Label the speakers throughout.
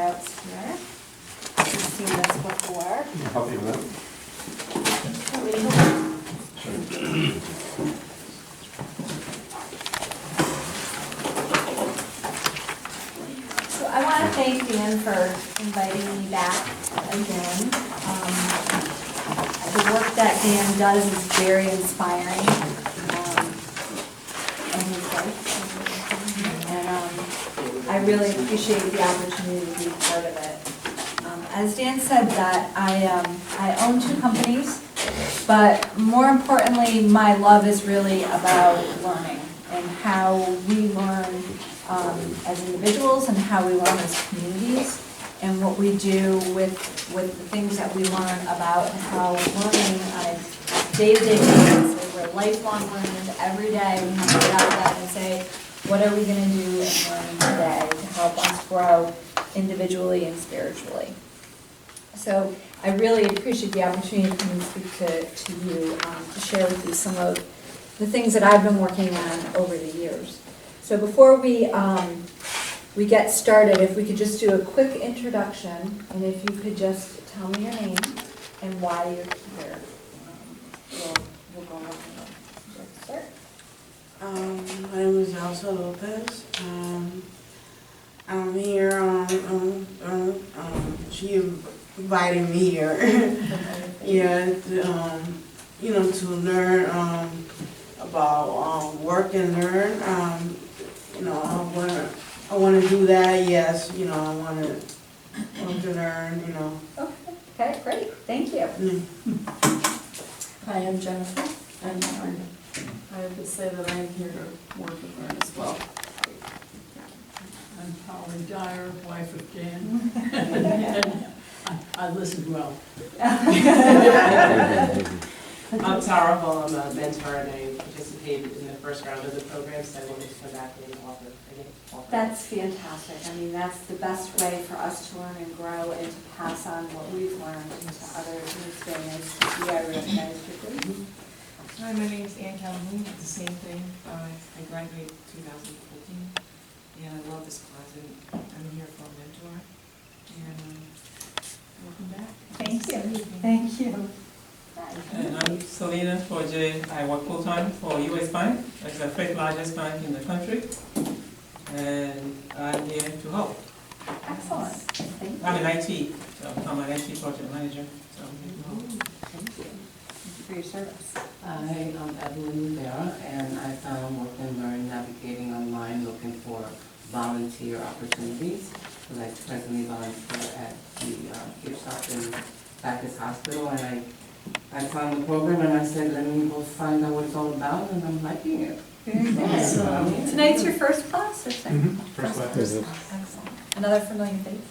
Speaker 1: handouts here. You've seen this before.
Speaker 2: I'll help you with
Speaker 1: Want me to help you? So I want to thank Dan for inviting me back again. The work that Dan does is very inspiring. And his wife. And I really appreciate the opportunity to be part of it. As Dan said, that I own 2 companies, but more importantly, my love is really about learning and how we learn as individuals and how we learn as communities, and what we do with the things that we learn about how learning on a day-to-day basis. So we're lifelong learners. Every day we have to get out of that and say, what are we going to do in learning today to help us grow individually and spiritually? So I really appreciate the opportunity to come and speak to you, to share with you some of the things that I've been working on over the years. So before we get started, if we could just do a quick introduction, and if you could just tell me your name and why you're here. We'll go on. Start.
Speaker 3: My name is Elsa Lopez. I'm here. She invited me here. Yeah, to learn about work and learn. I want to do that. Yes, I want to learn.
Speaker 1: Okay, great. Thank you.
Speaker 4: Hi, I'm Jennifer, and I would say that I'm here to work and learn as well. I'm Holly Dyer, wife of Dan, and I listened well.
Speaker 5: I'm Tara Hall. I'm a mentor, and I participated in the first round of the program, so I wanted to come back and offer.
Speaker 1: That's fantastic. I mean, that's the best way for us to learn and grow and to pass on what we've learned to others and experience. Yeah, I recognize your group.
Speaker 6: Hi, my name is Ann Calhoun. It's the same thing. I graduated 2014, and I love this class, and I'm here for a mentor. And welcome back.
Speaker 1: Thank you. Thank you.
Speaker 7: And I'm Selena Forte. I work full-time for U.S. Bank. It's the 5th largest bank in the country. And I'm here to help.
Speaker 1: Excellent. Thank you.
Speaker 7: I'm an IT, so I'm an IT project manager. So I'm here to help.
Speaker 1: Thank you. Thank you for your service.
Speaker 8: Hi, I'm Evelyn Rivera, and I found Work and Learn navigating online looking for volunteer opportunities. So I presently volunteer at the gift shop in Baptist Hospital, and I found the program and I said, let me go find out what it's all about, and I'm liking it.
Speaker 1: Very nice. Tonight's your first class or second?
Speaker 2: First class.
Speaker 1: Excellent. Another familiar face?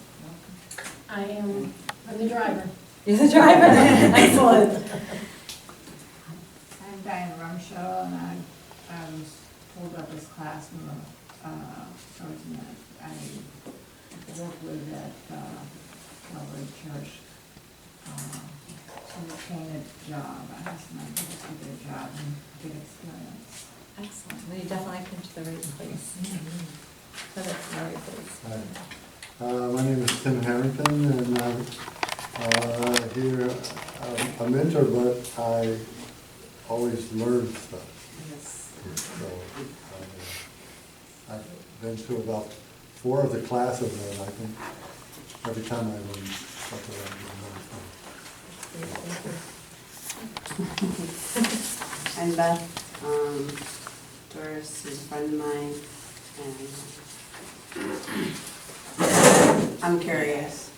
Speaker 4: I'm the driver.
Speaker 1: You're the driver. Excellent.
Speaker 9: I'm Diane Rumshaw, and I was told about this class from a person that I work with at Calvary Church. To obtain a job. I asked my husband to get a job and get experience.
Speaker 1: Excellent. Well, you definitely came to the right place. So that's the right place.
Speaker 10: Hi. My name is Tim Harrington, and I'm here. I'm a mentor, but I always learn stuff.
Speaker 1: Yes.
Speaker 10: So I've been to about 4 of the classes, and I think every time I learn something, I learn more stuff.
Speaker 3: I'm Beth. Doris is a friend of mine, and I'm curious.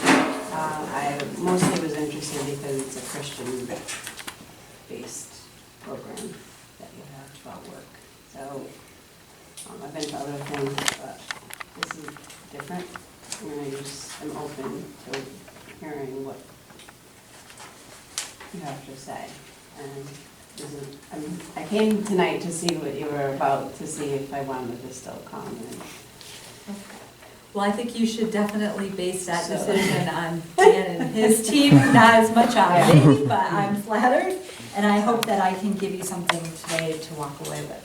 Speaker 3: I mostly was interested because it's a Christian-based program that you have about work. So I've been to other things, but this is different, and I just am open to hearing what you have to say. And I came tonight to see what you were about, to see if I wanted to still come.
Speaker 1: Okay. Well, I think you should definitely base that decision on Dan and his team, not as much on me, but I'm flattered. And I hope that I can give you something today to walk away with.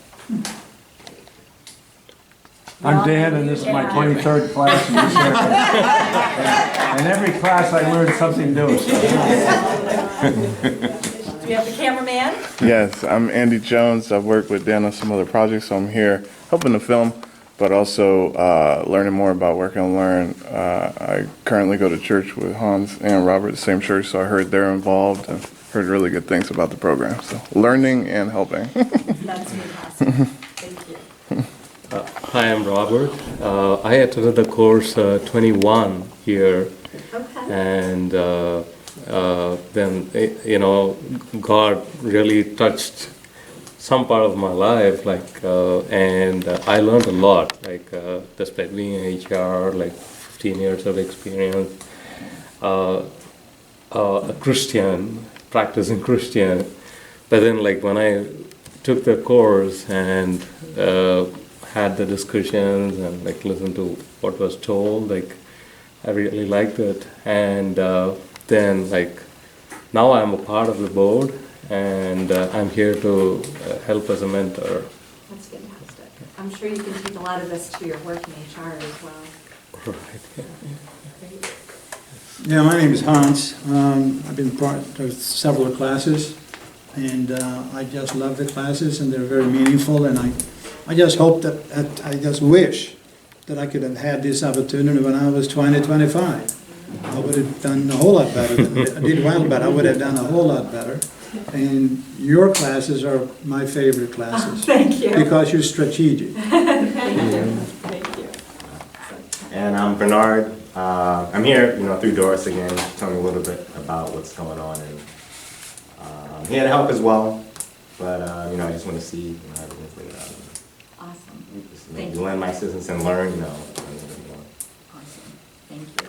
Speaker 2: I'm Dan, and this is my 23rd class this year. And every class I learn something new.
Speaker 1: Do we have the cameraman?
Speaker 11: Yes, I'm Andy Jones. I've worked with Dan on some other projects, so I'm here helping to film, but also learning more about Work&Learn. I currently go to church with Hans and Robert, the same church, so I heard they're involved and heard really good things about the program. So learning and helping.
Speaker 1: That's fantastic. Thank you.
Speaker 12: Hi, I'm Robert. I attended the course 21 here,
Speaker 1: Okay.
Speaker 12: and then, God really touched some part of my life, and I learned a lot, despite being in HR, 15 years of experience, a Christian, practicing Christian, but then when I took the course and had the discussions and listened to what was told, I really liked it, and then now I'm a part of the board, and I'm here to help as a mentor.
Speaker 1: That's fantastic. I'm sure you can take a lot of this to your work in HR as well.
Speaker 12: Right.
Speaker 1: Great.
Speaker 13: Yeah, my name is Hans. I've been part of several classes, and I just love the classes, and they're very meaningful, and I just hope I just wish that I could have had this opportunity when I was 20, 25. I would have done a whole lot better. I did well, but I would have done a whole lot better. And your classes are my favorite classes.
Speaker 1: Thank you.
Speaker 13: Because you're strategic.
Speaker 1: Thank you.
Speaker 14: And I'm Bernard. I'm here, through Doris again, to tell me a little bit about what's going on. And I'm here to help as well, but I just want to see everything's laid out.
Speaker 1: Awesome.
Speaker 14: Just
Speaker 1: Thank
Speaker 14: maybe
Speaker 1: you.
Speaker 14: lend my assistance and learn, a little bit more.
Speaker 1: Awesome. Thank you.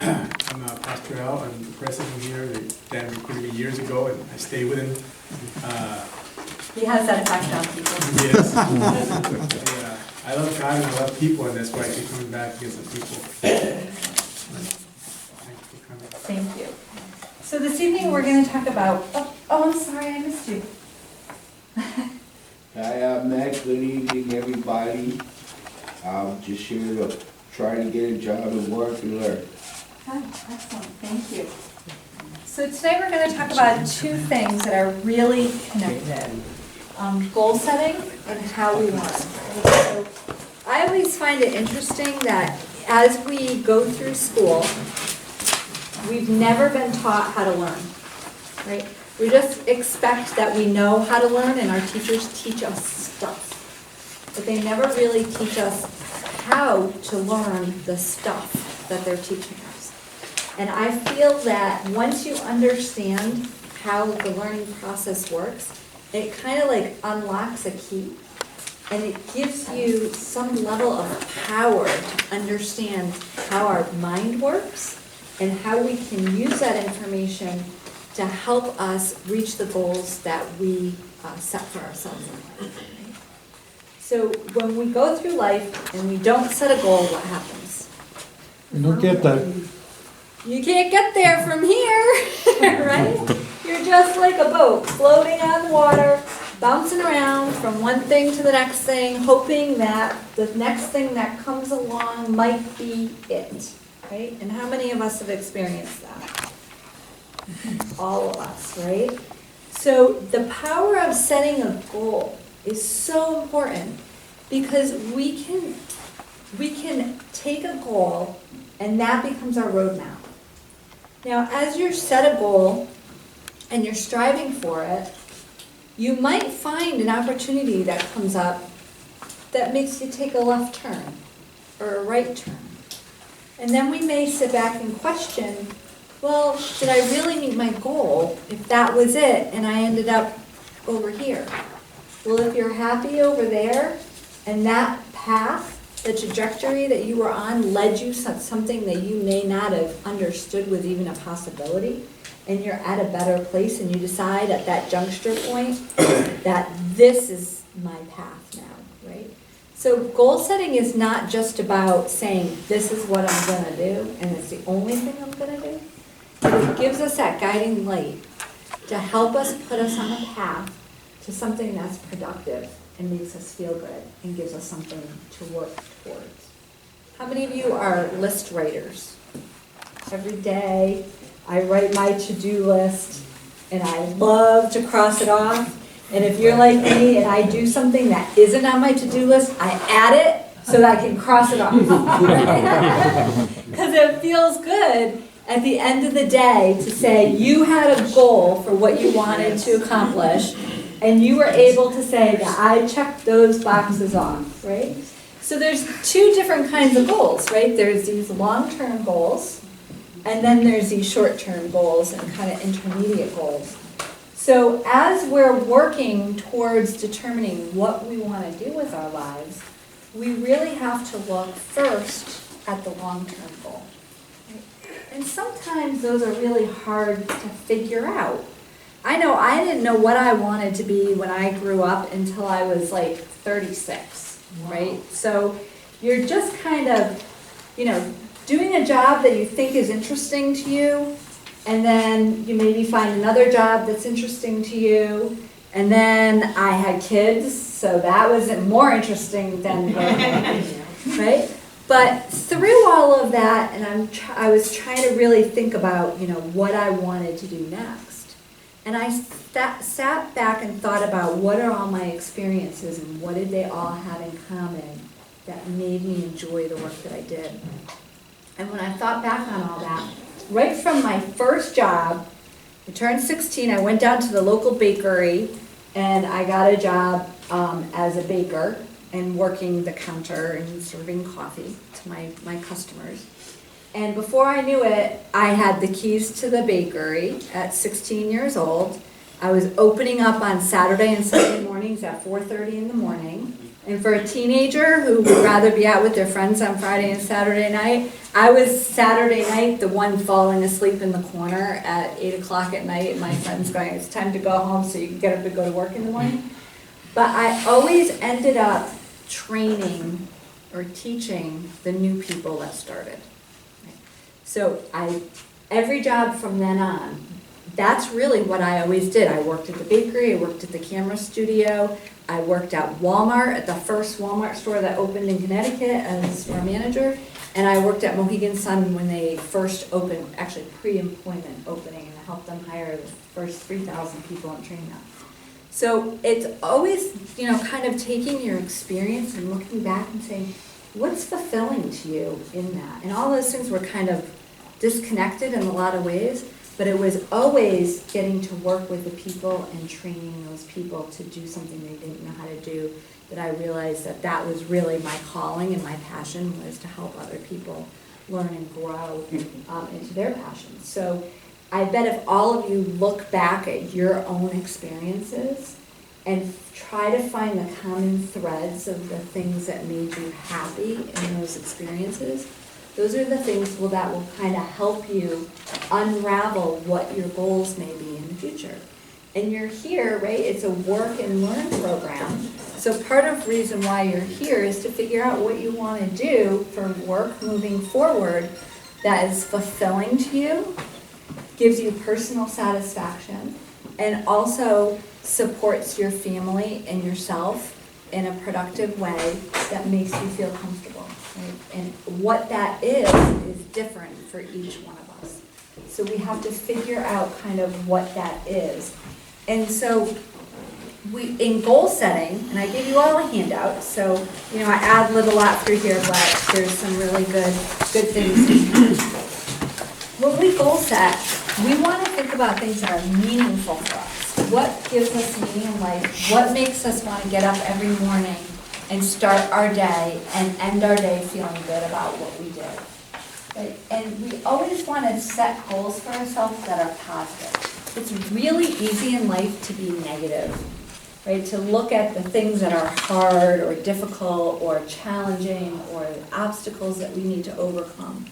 Speaker 15: I'm Pastor Al. I'm the president here. Dan recruited me years ago, and I stay with him.
Speaker 1: He has that effect on people.
Speaker 15: Yes. I love God and I love people, and that's why I keep coming back because of people. Thank you for coming.
Speaker 1: Thank you. So this evening, we're going to talk about, I'm sorry, I missed you.
Speaker 16: Hi, I'm Matt. Good evening, everybody. I'm just here to try to get a job and work and learn.
Speaker 1: Good, excellent, thank you. So today we're going to talk about two things that are really connected. Goal setting and how we learn. So I always find it interesting that as we go through school, we've never been taught how to learn, right? We just expect that we know how to learn, and our teachers teach us stuff. But they never really teach us how to learn the stuff that they're teaching us. And I feel that once you understand how the learning process works, it kind of unlocks a key, and it gives you some level of power to understand how our mind works and how we can use that information to help us reach the goals that we set for ourselves in life. Right? So when we go through life and we don't set a goal, what happens?
Speaker 13: You don't get that.
Speaker 1: You can't get there from here, right? You're just like a boat floating on the water, bouncing around from one thing to the next thing, hoping that the next thing that comes along might be it, right? And how many of us have experienced that? All of us, right? So the power of setting a goal is so important because we can take a goal and that becomes our roadmap. Now, as you set a goal and you're striving for it, you might find an opportunity that comes up that makes you take a left turn or a right turn. And then we may sit back and question, well, did I really meet my goal if that was it and I ended up over here? Well, if you're happy over there and that path, the trajectory that you were on led you to something that you may not have understood was even a possibility, and you're at a better place and you decide at that juncture point that this is my path now, right? So goal setting is not just about saying this is what I'm going to do and it's the only thing I'm going to do. But it gives us that guiding light to help us put us on a path to something that's productive and makes us feel good and gives us something to work towards. How many of you are list writers? Every day I write my to-do list and I love to cross it off. And if you're like me and I do something that isn't on my to-do list, I add it so that I can cross it off. Because it feels good at the end of the day to say you had a goal for what you wanted to accomplish and you were able to say that I checked those boxes off, right? So there's two different kinds of goals, right? There's these long-term goals, and then there's these short-term goals and kind of intermediate goals. So as we're working towards determining what we want to do with our lives, we really have to look first at the long-term goal. And sometimes those are really hard to figure out. I know I didn't know what I wanted to be when I grew up until I was like 36, right? So you're just kind of, doing a job that you think is interesting to you, and then you maybe find another job that's interesting to you, and then I had kids, so that was more interesting than working, right? But through all of that, and I was trying to really think about, what I wanted to do next. And I sat back and thought about what are all my experiences and what did they all have in common that made me enjoy the work that I did. And when I thought back on all that, right from my first job, I turned 16, I went down to the local bakery and I got a job as a baker and working the counter and serving coffee to my customers. And before I knew it, I had the keys to the bakery at 16 years old. I was opening up on Saturday and Sunday mornings at 4:30 in the morning. And for a teenager who would rather be out with their friends on Friday and Saturday night, I was Saturday night the one falling asleep in the corner at 8 o'clock at night. And my friends going, it's time to go home so you can get up and go to work in the morning. But I always ended up training or teaching the new people that started. So every job from then on, that's really what I always did. I worked at the bakery, I worked at the camera studio, I worked at Walmart, at the first Walmart store that opened in Connecticut as a store manager, and I worked at Mohegan Sun when they first opened, actually pre-employment opening, and I helped them hire the first 3,000 people and train them. So it's always, kind of taking your experience and looking back and saying, what's fulfilling to you in that? And all those things were kind of disconnected in a lot of ways, but it was always getting to work with the people and training those people to do something they didn't know how to do, that I realized that was really my calling and my passion, was to help other people learn and grow into their passions. So I bet if all of you look back at your own experiences and try to find the common threads of the things that made you happy in those experiences, those are the things that will kind of help you unravel what your goals may be in the future. And you're here, right? It's a work and learn program. So part of the reason why you're here is to figure out what you want to do for work moving forward that is fulfilling to you, gives you personal satisfaction, and also supports your family and yourself in a productive way that makes you feel comfortable. Right? And what that is different for each one of us. So we have to figure out kind of what that is. And so in goal setting, and I gave you all a handout, so I ad-lib a lot through here, but there's some really good things. When we goal set, we want to think about things that are meaningful for us. What gives us meaning in life? What makes us want to get up every morning and start our day and end our day feeling good about what we did? Right? And we always want to set goals for ourselves that are positive. It's really easy in life to be negative, right? To look at the things that are hard or difficult or challenging or obstacles that we need to overcome.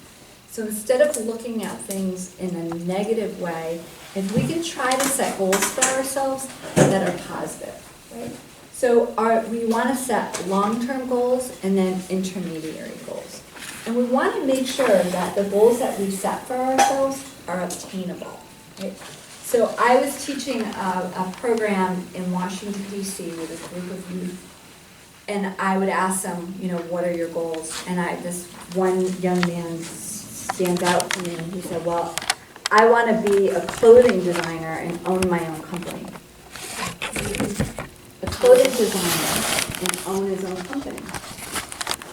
Speaker 1: So instead of looking at things in a negative way, if we can try to set goals for ourselves that are positive, right? So we want to set long-term goals and then intermediary goals. And we want to make sure that the goals that we set for ourselves are obtainable, right? So I was teaching a program in Washington, D.C. with a group of youth and I would ask them, you know, what are your goals? And this one young man stands out to me, and he said, well, I want to be a clothing designer and own my own company. A clothing designer and own his own company.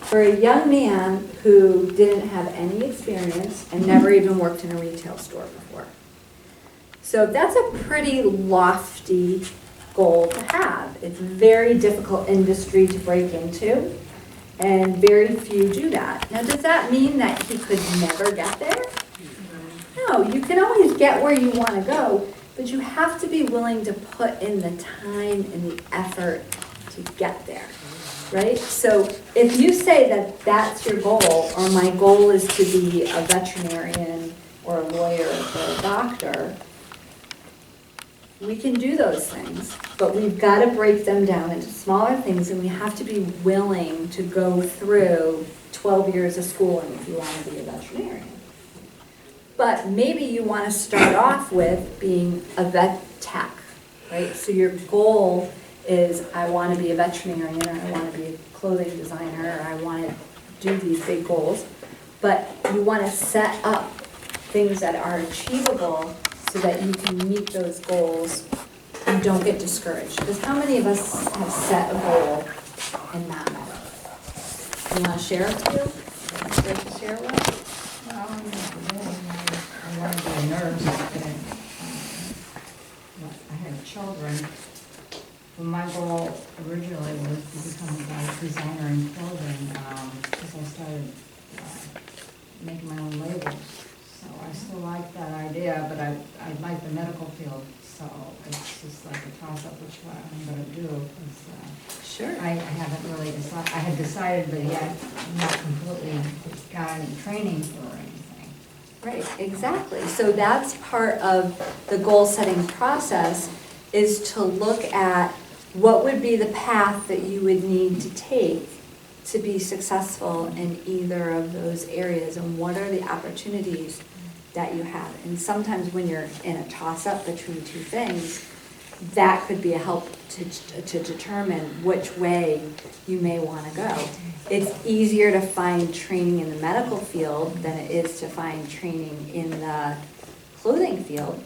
Speaker 1: For a young man who didn't have any experience and never even worked in a retail store before. So that's a pretty lofty goal to have. It's a very difficult industry to break into, and very few do that. Now, does that mean that he could never get there? No, you can always get where you want to go, but you have to be willing to put in the time and the effort to get there, right? So if you say that that's your goal, or my goal is to be a veterinarian or a lawyer or a doctor, we can do those things, but we've got to break them down into smaller things, and we have to be willing to go through 12 years of schooling if you want to be a veterinarian. But maybe you want to start off with being a vet tech, right? So your goal is, I want to be a veterinarian, or I want to be a clothing designer, or I want to do these big goals. But you want to set up things that are achievable so that you can meet those goals and don't get discouraged. Because how many of us have set a goal and not met it? You want to share it too? Great to share with?
Speaker 9: Well, I wanted to be a nurse, and I had children. Well, my goal originally was to become a designer in clothing, because I started making my own labels. So I still like that idea, but I like the medical field, so it's just like a toss-up which one I'm going to do.
Speaker 1: Sure.
Speaker 9: I haven't really decided. I had decided, but yet not completely got any training for anything.
Speaker 1: Right, exactly. So that's part of the goal-setting process, is to look at what would be the path that you would need to take to be successful in either of those areas, and what are the opportunities that you have. And sometimes when you're in a toss-up between two things, that could be a help to determine which way you may want to go. It's easier to find training in the medical field than it is to find training in the clothing field.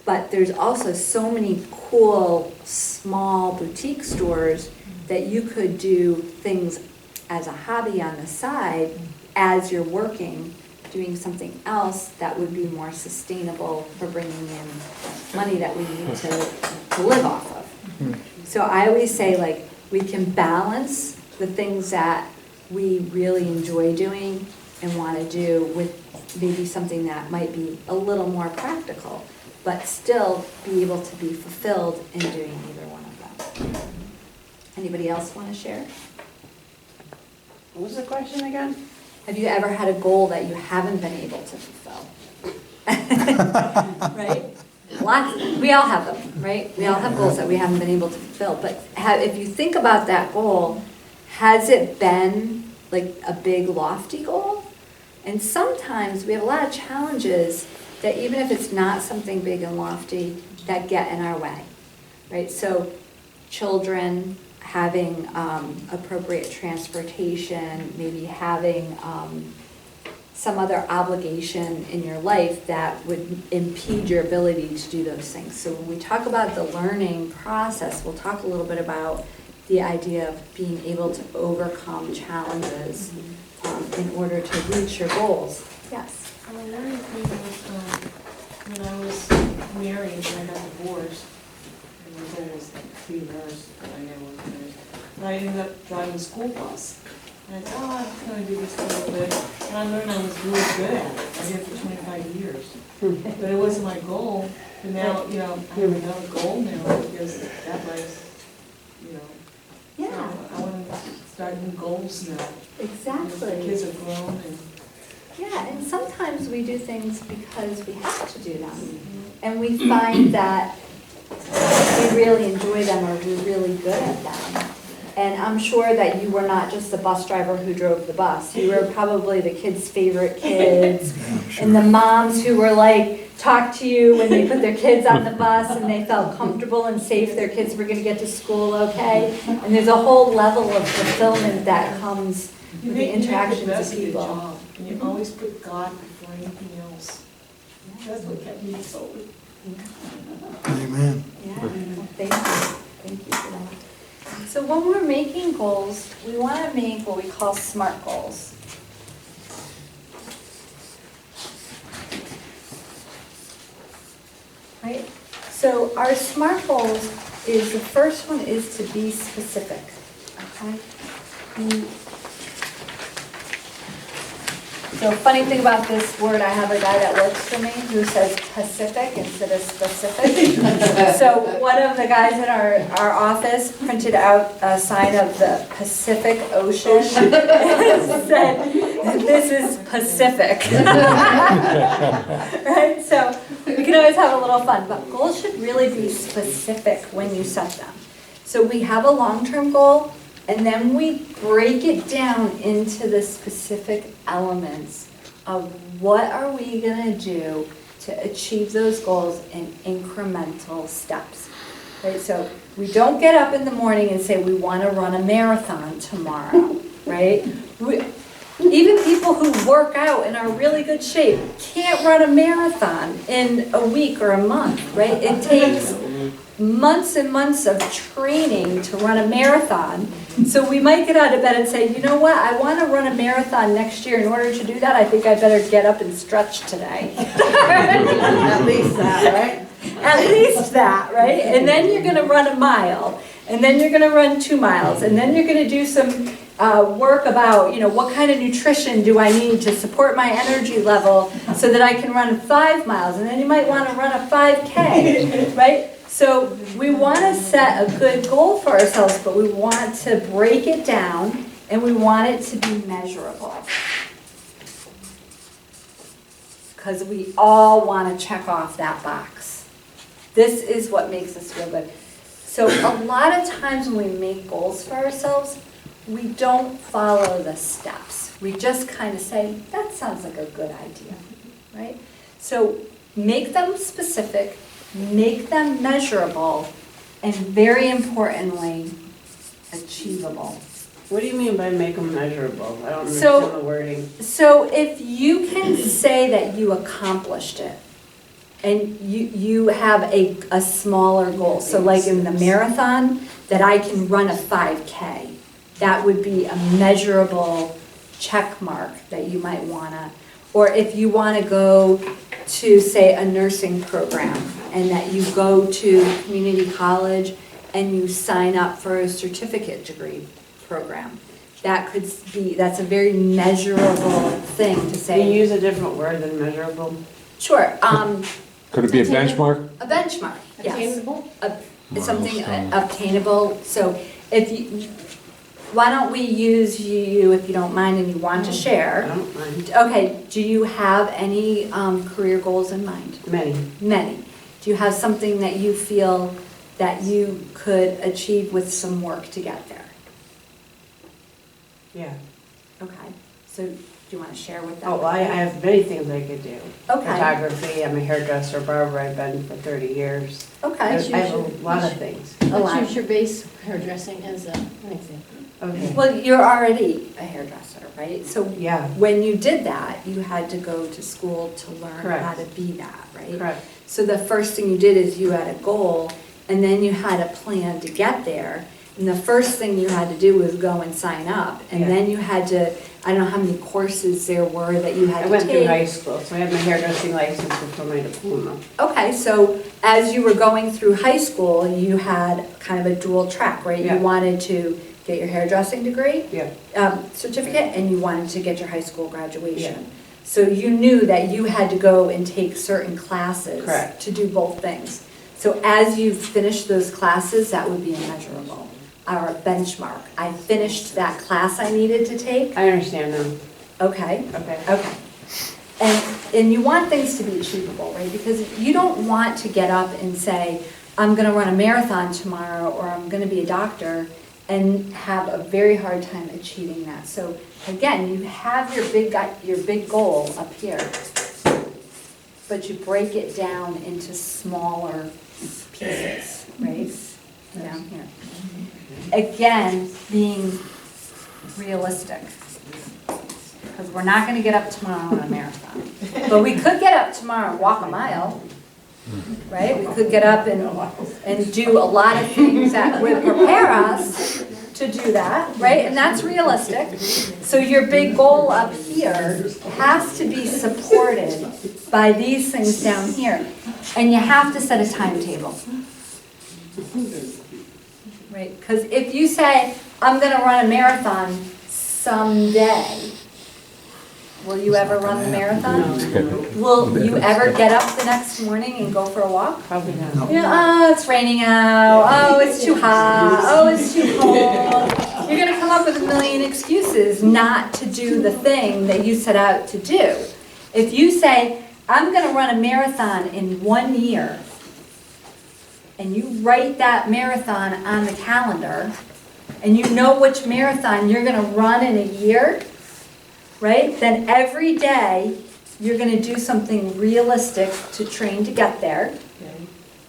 Speaker 1: But there's also so many cool, small boutique stores that you could do things as a hobby on the side as you're working, doing something else that would be more sustainable for bringing in money that we need to live off of. So I always say, like, we can balance the things that we really enjoy doing and want to do with maybe something that might be a little more practical, but still be able to be fulfilled in doing either one of them. Anybody else want to share?
Speaker 3: What was the question again?
Speaker 1: Have you ever had a goal that you haven't been able to fulfill? Right? We all have them, right? We all have goals that we haven't been able to fulfill. But if you think about that goal, has it been like a big lofty goal? And sometimes we have a lot of challenges that, even if it's not something big and lofty, that get in our way, right? So children having appropriate transportation, maybe having some other obligation in your life that would impede your ability to do those things. So when we talk about the learning process, we'll talk a little bit about the idea of being able to overcome challenges in order to reach your goals. Yes?
Speaker 6: One of the things was, when I was married and I got divorced, and my goal was like to be a nurse, but I never was a nurse. And I ended up driving a school bus. And I thought, oh, I'm going to do this a little bit. And I learned I was really good at it. I did it for 25 years. But it wasn't my goal. But now, you know, I have another goal now, because that was, you know,
Speaker 1: Yeah.
Speaker 6: I want to start new goals now.
Speaker 1: Exactly.
Speaker 6: The kids are grown and.
Speaker 1: Yeah, and sometimes we do things because we have to do them. And we find that we really enjoy them, or we're really good at them. And I'm sure that you were not just the bus driver who drove the bus. You were probably the kids' favorite kids, and the moms who were like talk to you when they put their kids on the bus and they felt comfortable and safe, their kids were gonna get to school okay. And there's a whole level of fulfillment that comes with the interactions of people.
Speaker 6: Job, and you always put God before anything else. That's what kept me going.
Speaker 13: Amen.
Speaker 1: Yeah, well, thank you for that. So when we're making goals, we wanna make what we call SMART goals. Right? So our SMART goals is, the first one is to be specific, okay? So funny thing about this word, I have a guy that works for me who says Pacific instead of specific. So one of the guys in our office printed out a sign of the Pacific Ocean and said, "This is Pacific." Right? So we can always have a little fun, but goals should really be specific when you set them. So we have a long-term goal, and then we break it down into the specific elements of what are we gonna do to achieve those goals in incremental steps, right? So we don't get up in the morning and say we wanna run a marathon tomorrow, right? Even people who work out and are really good shape can't run a marathon in a week or a month, right? It takes months and months of training to run a marathon. So we might get out of bed and say, you know what, I want to run a marathon next year. In order to do that, I think I better get up and stretch today.
Speaker 3: At least that, right?
Speaker 1: At least that, right? And then you're going to run a mile, and then you're going to run 2 miles, and then you're going to do some work about, you know, what kind of nutrition do I need to support my energy level so that I can run 5 miles, and then you might want to run a 5K, right? So we want to set a good goal for ourselves, but we want to break it down and we want it to be measurable. Because we all want to check off that box. This is what makes us feel good. So a lot of times when we make goals for ourselves, we don't follow the steps. We just kind of say, that sounds like a good idea, right? So make them specific, make them measurable, and very importantly, achievable.
Speaker 3: What do you mean by make them measurable? I don't
Speaker 1: So-
Speaker 3: understand the wording.
Speaker 1: So if you can say that you accomplished it, and you have a smaller goal, so like in the marathon, that I can run a 5K, that would be a measurable check mark that you might wanna, or if you wanna go to, say, a nursing program, and that you go to community college and you sign up for a certificate degree program. That could be, that's a very measurable thing to
Speaker 3: Can
Speaker 1: say.
Speaker 3: you use a different word than measurable?
Speaker 1: Sure,
Speaker 2: Could it be a benchmark?
Speaker 1: a benchmark, yes.
Speaker 9: Attainable?
Speaker 1: It's something
Speaker 2: Milestone.
Speaker 1: obtainable, so if you, why don't we use you, if you don't mind and you want to
Speaker 3: I
Speaker 1: share?
Speaker 3: don't mind.
Speaker 1: Okay, do you have any career goals in mind?
Speaker 3: Many.
Speaker 1: Many. Do you have something that you feel that you could achieve with some work to get there?
Speaker 3: Yeah.
Speaker 1: Okay, so do you want to share with them?
Speaker 3: Oh, well, I have many things I could do.
Speaker 1: Okay,
Speaker 3: Photography, I'm a hairdresser, barber, I've been for 30 years. I
Speaker 1: okay,
Speaker 3: have a lot of things.
Speaker 1: a lot.
Speaker 9: Let's use your base hairdressing as an example.
Speaker 3: Okay.
Speaker 1: Well, you're already a hairdresser, right? So
Speaker 3: Yeah,
Speaker 1: when you did that, you had to go to school to learn
Speaker 3: Correct.
Speaker 1: how to be that, right?
Speaker 3: correct.
Speaker 1: So the first thing you did is you had a goal, and then you had a plan to get there. And the first thing you had to do was go and sign up. And
Speaker 3: Yeah.
Speaker 1: then you had to, I don't know how many courses there were that you had
Speaker 3: I
Speaker 1: to
Speaker 3: went through
Speaker 1: take.
Speaker 3: high school, so I had my hairdressing license before my diploma.
Speaker 1: Okay, so as you were going through high school, you had kind of a dual track, right?
Speaker 3: Yeah.
Speaker 1: You wanted to get your hairdressing degree,
Speaker 3: Yeah,
Speaker 1: certificate, and you wanted to get your high school graduation. So you knew that you had to go and take certain classes
Speaker 3: Correct.
Speaker 1: to do both things. So as you finished those classes, that would be a measurable, or a benchmark. I finished that class I needed to take,
Speaker 3: I understand now.
Speaker 1: okay?
Speaker 3: Okay.
Speaker 1: Okay. And you want things to be achievable, right? Because you don't want to get up and say, I'm gonna run a marathon tomorrow, or I'm gonna be a doctor, and have a very hard time achieving that. So again, you have your big goal up here. but you break it down into smaller pieces, right? Down here. Again, being realistic. Because we're not gonna get up tomorrow on a marathon. But we could get up tomorrow and walk a mile, right? We could get up and do a lot of things that would prepare us to do that, right? And that's realistic. So your big goal up here has to be supported by these things down here. And you have to set a timetable. Right? Because if you say, I'm gonna run a marathon someday, will you ever run the marathon? Will you ever get up the next morning and go for a walk?
Speaker 3: Probably not.
Speaker 1: Yeah, oh, it's raining out. Oh, it's too hot. Oh, it's too cold. You're going to come up with a million excuses not to do the thing that you set out to do. If you say, I'm going to run a marathon in 1 year, and you write that marathon on the calendar, and you know which marathon you're going to run in a year, right? Then every day you're going to do something realistic to train to get there,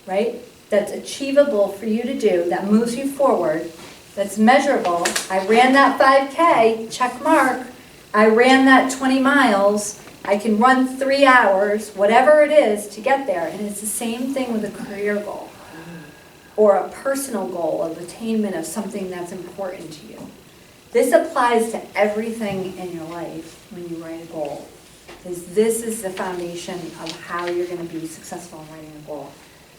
Speaker 1: right? That's achievable for you to do, that moves you forward, that's measurable. I ran that 5K, check mark. I ran that 20 miles. I can run 3 hours, whatever it is, to get there. And it's the same thing with a career goal or a personal goal of attainment of something that's important to you. This applies to everything in your life when you write a goal. This is the foundation of how you're going to be successful in writing a goal.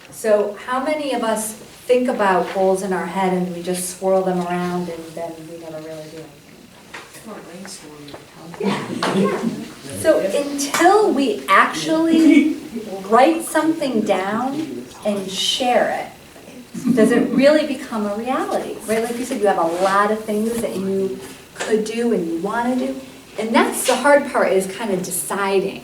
Speaker 1: So how many of us think about goals in our head and we just swirl them around and then we never really do anything? So until we actually write something down and share it, does it really become a reality, right? Like you said, you have a lot of things that you could do and you want to do. And that's the hard part, is kind of deciding,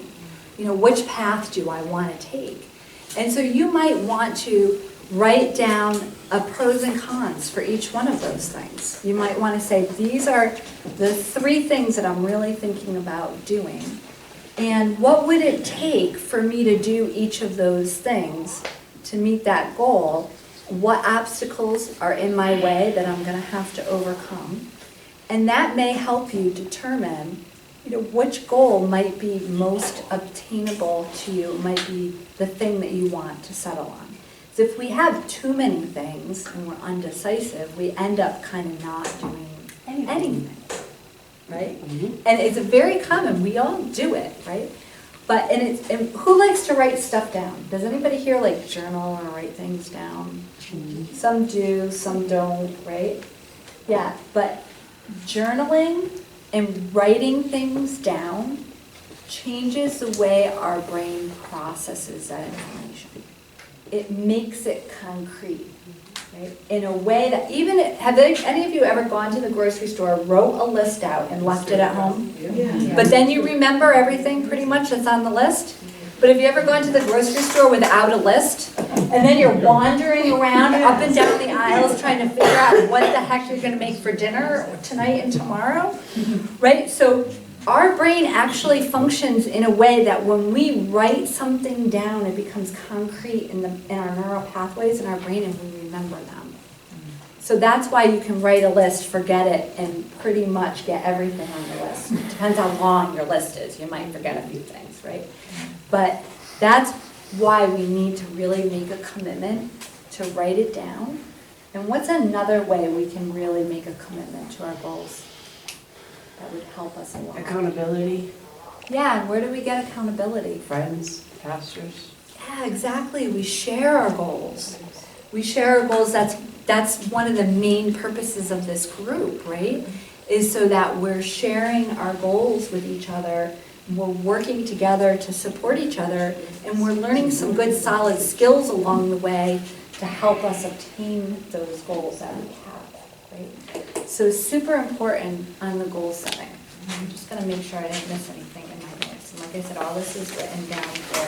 Speaker 1: which path do I want to take? And so you might want to write down a pros and cons for each one of those things. You might want to say, these are the 3 things that I'm really thinking about doing. And what would it take for me to do each of those things to meet that goal? What obstacles are in my way that I'm going to have to overcome? And that may help you determine, which goal might be most obtainable to you, might be the thing that you want to settle on. So if we have too many things and we're undecisive, we end up kind of not doing anything, right? And it's very common, we all do it, right? But, and who likes to write stuff down? Does anybody here like journal or write things down? Some do, some don't, right? Yeah, but journaling and writing things down changes the way our brain processes that information. It makes it concrete, right? In a way that have any of you ever gone to the grocery store, wrote a list out and left it at home? Yeah. But then you remember everything pretty much that's on the list? But have you ever gone to the grocery store without a list? And then you're wandering around up and down the aisles trying to figure out what the heck you're going to make for dinner tonight and tomorrow? Right? So our brain actually functions in a way that when we write something down, it becomes concrete in our neural pathways in our brain, and we remember them. So that's why you can write a list, forget it, and pretty much get everything on the list. It depends how long your list is. You might forget a few things, right? But that's why we need to really make a commitment to write it down. And what's another way we can really make a commitment to our goals that would help us a lot?
Speaker 3: Accountability.
Speaker 1: Yeah, and where do we get accountability?
Speaker 3: Friends, pastors.
Speaker 1: Yeah, exactly. We share our goals. We share our goals. That's one of the main purposes of this group, right? Is so that we're sharing our goals with each other. We're working together to support each other, and we're learning some good solid skills along the way to help us obtain those goals that we have, right? So super important on the goal setting. I'm just going to make sure I didn't miss anything in my notes. And like I said, all this is written down for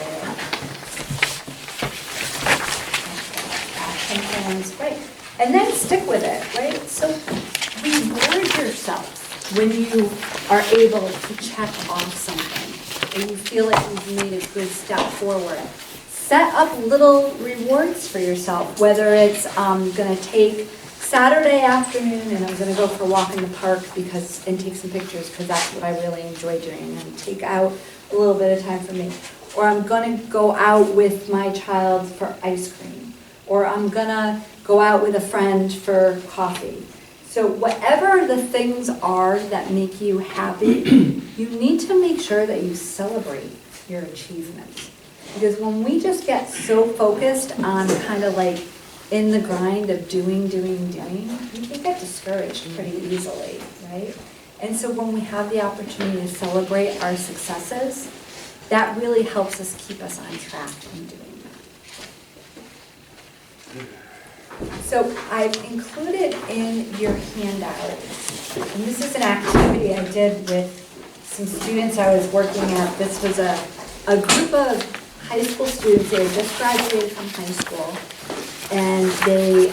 Speaker 1: action plans, right? And then stick with it, right? So reward yourself when you are able to check off something. and you feel like you've made a good step forward, set up little rewards for yourself, whether it's gonna take Saturday afternoon and I'm gonna go for a walk in the park and take some pictures because that's what I really enjoy doing, and take out a little bit of time for me. Or I'm gonna go out with my child for ice cream. Or I'm gonna go out with a friend for coffee. So whatever the things are that make you happy, you need to make sure that you celebrate your achievements. Because when we just get so focused on kind of like in the grind of doing, we can get discouraged pretty easily, right? And so when we have the opportunity to celebrate our successes, that really helps us keep us on track in doing that. So I've included in your handout, and this is an activity I did with some students I was working at. This was a group of high school students. They had just graduated from high school, and they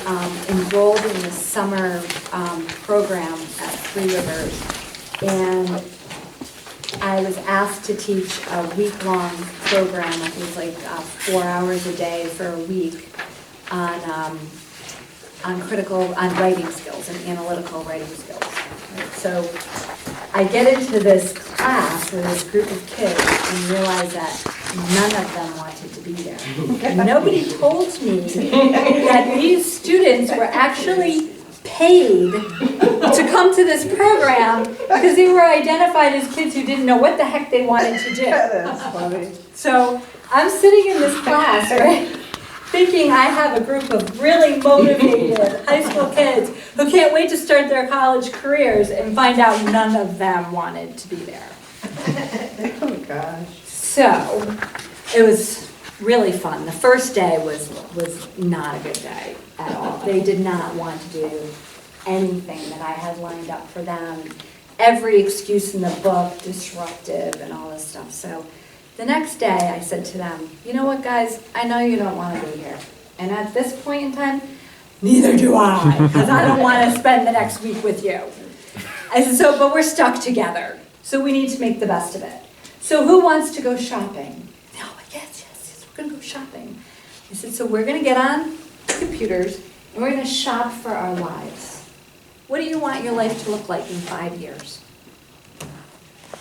Speaker 1: enrolled in the summer program at Three Rivers. And I was asked to teach a week-long program. It was like 4 hours a day for a week on writing skills and analytical writing skills. Right? So I get into this class with this group of kids and realize that none of them wanted to be there. And nobody told me that these students were actually paid to come to this program because they were identified as kids who didn't know what the heck they wanted to do.
Speaker 3: That's funny.
Speaker 1: So I'm sitting in this class, right, thinking I have a group of really motivated high school kids who can't wait to start their college careers, and find out none of them wanted to be there.
Speaker 3: Oh, gosh.
Speaker 1: So it was really fun. The first day was not a good day at all. They did not want to do anything that I had lined up for them. Every excuse in the book, disruptive and all this stuff. So the next day I said to them, you know what, guys, I know you don't want to be here. And at this point in time, neither do I, because I don't want to spend the next week with you. I said, but we're stuck together. So we need to make the best of it. So who wants to go shopping? Oh, yes, we're going to go shopping. I said, so we're going to get on computers and we're going to shop for our lives. What do you want your life to look like in 5 years?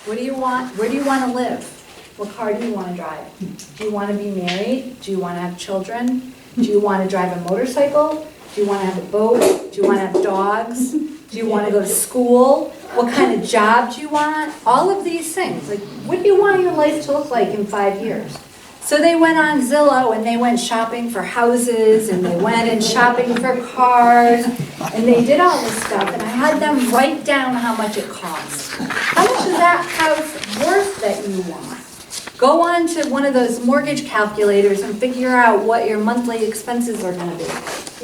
Speaker 1: What do you want? Where do you want to live? What car do you want to drive? Do you want to be married? Do you want to have children? Do you want to drive a motorcycle? Do you want to have a boat? Do you want to have dogs? Do you want to go to school? What kind of job do you want? All of these things. Like, what do you want your life to look like in 5 years? So they went on Zillow and they went shopping for houses and they went and shopping for cars and they did all this stuff, and I had them write down how much it cost. How much is that house worth that you want? Go on to one of those mortgage calculators and figure out what your monthly expenses are going to be.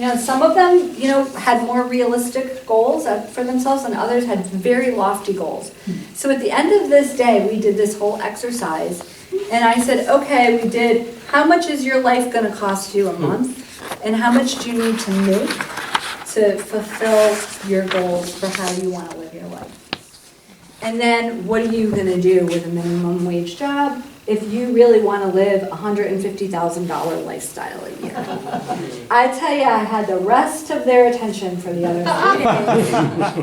Speaker 1: You know, some of them, had more realistic goals for themselves, and others had very lofty goals. So at the end of this day, we did this whole exercise, and I said, okay, we did, how much is your life going to cost you a month, and how much do you need to make to fulfill your goals for how you want to live your life? And then what are you going to do with a minimum wage job if you really want to live a $150,000 lifestyle a year? I tell you, I had the rest of their attention for the other 3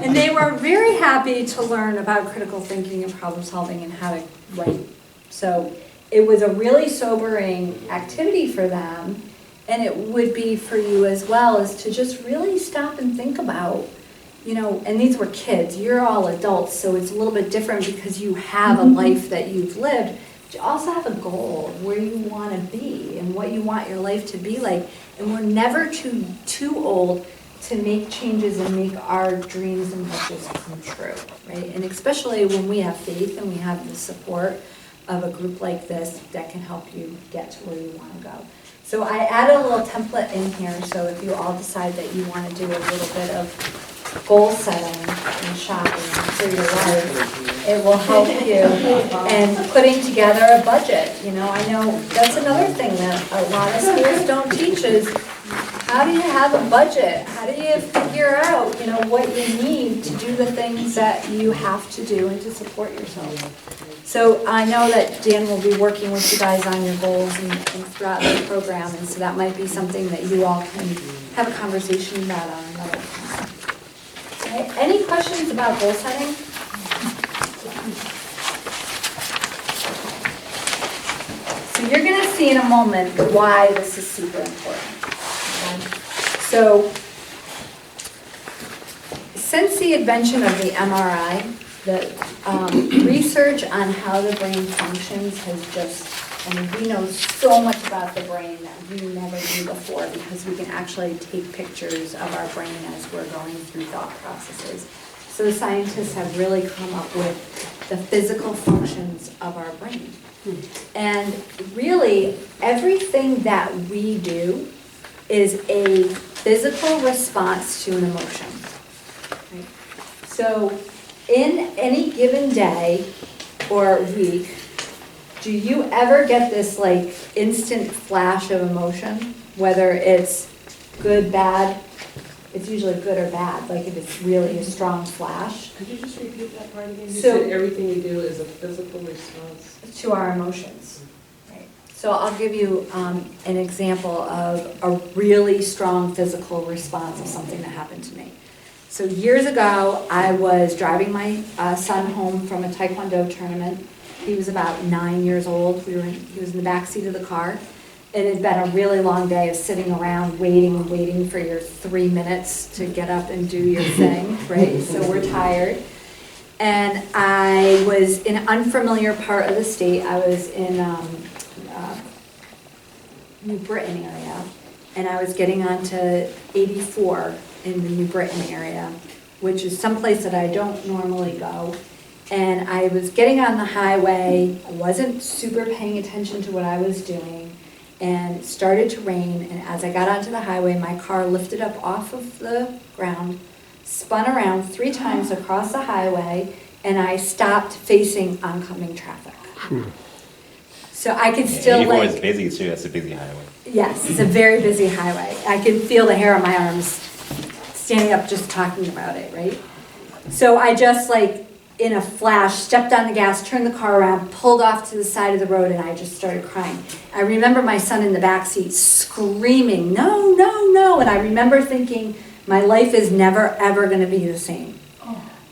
Speaker 1: days. And they were very happy to learn about critical thinking and problem solving and how to write. So it was a really sobering activity for them, and it would be for you as well, is to just really stop and think about, and these were kids, you're all adults, so it's a little bit different because you have a life that you've lived. But you also have a goal of where you want to be and what you want your life to be like. And we're never too old to make changes and make our dreams and wishes come true, right? And especially when we have faith and we have the support of a group like this that can help you get to where you want to go. So I added a little template in here, so if you all decide that you want to do a little bit of goal setting and shopping for your life, it will help you. And putting together a budget, I know that's another thing that a lot of schools don't teach is how do you have a budget? How do you figure out, what you need to do the things that you have to do and to support yourself? So I know that Dan will be working with you guys on your goals and throughout the program, and so that might be something that you all can have a conversation about on another time. Okay, any questions about goal setting? So you're going to see in a moment why this is super important. Okay? So since the invention of the MRI, the research on how the brain functions has just, I mean, we know so much about the brain that we never knew before because we can actually take pictures of our brain as we're going through thought processes. So the scientists have really come up with the physical functions of our brain. And really, everything that we do is a physical response to an emotion. Right? So in any given day or week, do you ever get this like instant flash of emotion? Whether it's good, bad, it's usually good or bad, like if it's really a strong flash.
Speaker 5: Could you just repeat that part again? You
Speaker 1: So-
Speaker 5: said everything you do is a physical response.
Speaker 1: To our emotions. Right. So I'll give you an example of a really strong physical response of something that happened to me. So years ago, I was driving my son home from a Taekwondo tournament. He was about 9 years old. He was in the back seat of the car. It had been a really long day of sitting around waiting for your 3 minutes to get up and do your thing, right? So we're tired. And I was in an unfamiliar part of the state. I was in New Britain area, and I was getting onto 84 in the New Britain area, which is someplace that I don't normally go. And I was getting on the highway. I wasn't super paying attention to what I was doing, and it started to rain. And as I got onto the highway, my car lifted up off of the ground, spun around 3 times across the highway, and I stopped facing oncoming traffic. So I could still
Speaker 14: 84
Speaker 1: like...
Speaker 14: is busy too, that's a busy highway.
Speaker 1: Yes, it's a very busy highway. I can feel the hair on my arms standing up just talking about it, right? So I just like, in a flash, stepped on the gas, turned the car around, pulled off to the side of the road, and I just started crying. I remember my son in the back seat screaming, "No, no, no," and I remember thinking, my life is never, ever going to be the same,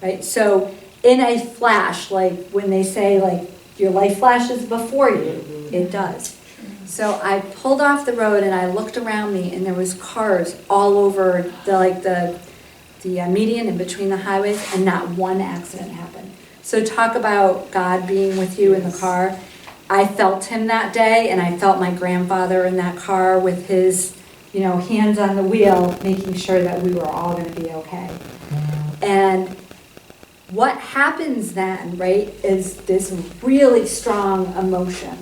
Speaker 1: right? So in a flash, like when they say like your life flashes before you, it does. So I pulled off the road and I looked around me, and there was cars all over the median in between the highways, and not one accident happened. So talk about God being with you in the car. I felt him that day, and I felt my grandfather in that car with his, hands on the wheel, making sure that we were all going to be okay. And what happens then, right, is this really strong emotion,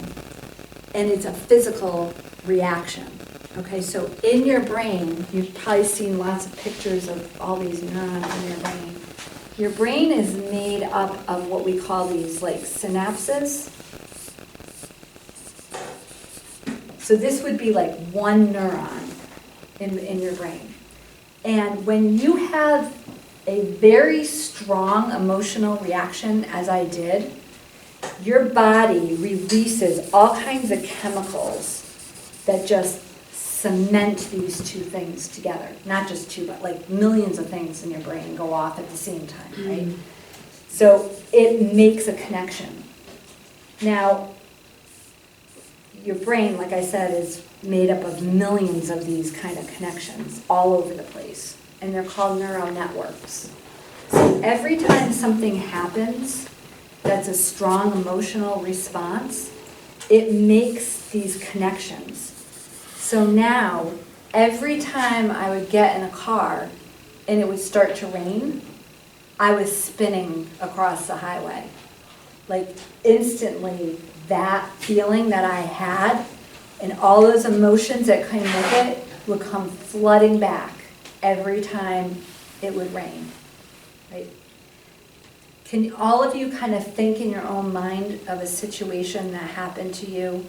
Speaker 1: and it's a physical reaction. Okay, so in your brain, you've probably seen lots of pictures of all these neurons in your brain. Your brain is made up of what we call these like synapses. So this would be like one neuron in your brain. And when you have a very strong emotional reaction, as I did, your body releases all kinds of chemicals that just cement these two things together. Not just two, but like millions of things in your brain go off at the same time, right? So it makes a connection. Now, your brain, like I said, is made up of millions of these kind of connections all over the place. And they're called neural networks. So every time something happens that's a strong emotional response, it makes these connections. So now, every time I would get in a car and it would start to rain, I was spinning across the highway. Like instantly, that feeling that I had and all those emotions that came with it would come flooding back every time it would rain, right? Can all of you kind of think in your own mind of a situation that happened to you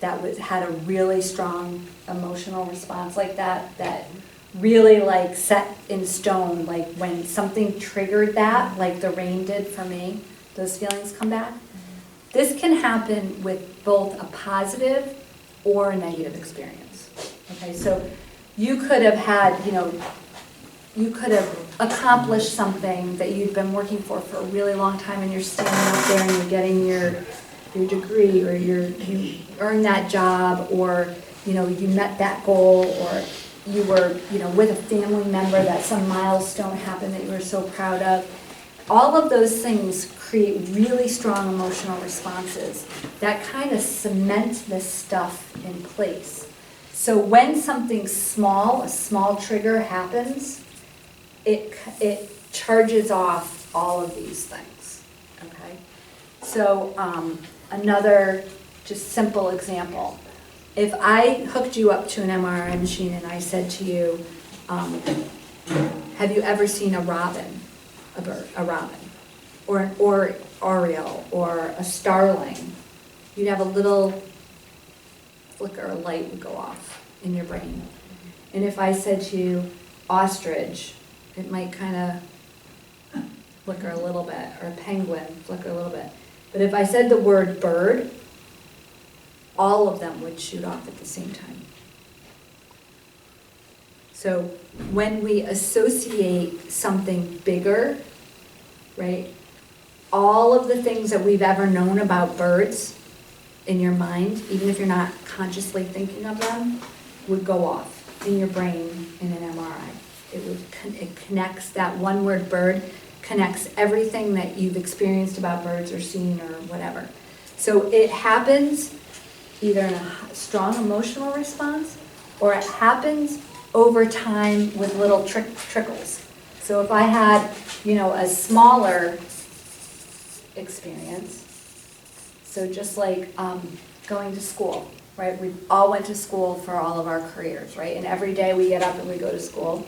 Speaker 1: that had a really strong emotional response like that really like set in stone, like when something triggered that, like the rain did for me, those feelings come back? This can happen with both a positive or a negative experience. Okay, so you could have had, you could have accomplished something that you'd been working for a really long time, and you're standing up there and you're getting your degree, or you earned that job, or you met that goal, or you were with a family member that some milestone happened that you were so proud of. All of those things create really strong emotional responses that kind of cement this stuff in place. So when something small, a small trigger happens, it charges off all of these things, okay? So another just simple example. If I hooked you up to an MRI machine and I said to you, have you ever seen a robin, a bird, a robin, or an oriole, or a starling, you'd have a little flicker, a light would go off in your brain. And if I said to you, ostrich, it might kind of flicker a little bit, or penguin, flicker a little bit. But if I said the word bird, all of them would shoot off at the same time. So when we associate something bigger, right, all of the things that we've ever known about birds in your mind, even if you're not consciously thinking of them, would go off in your brain in an MRI. It connects, that one word bird connects everything that you've experienced about birds or seen or whatever. So it happens either in a strong emotional response, or it happens over time with little trickles. So if I had, a smaller experience, so just like going to school, right? We all went to school for all of our careers, right? And every day we get up and we go to school,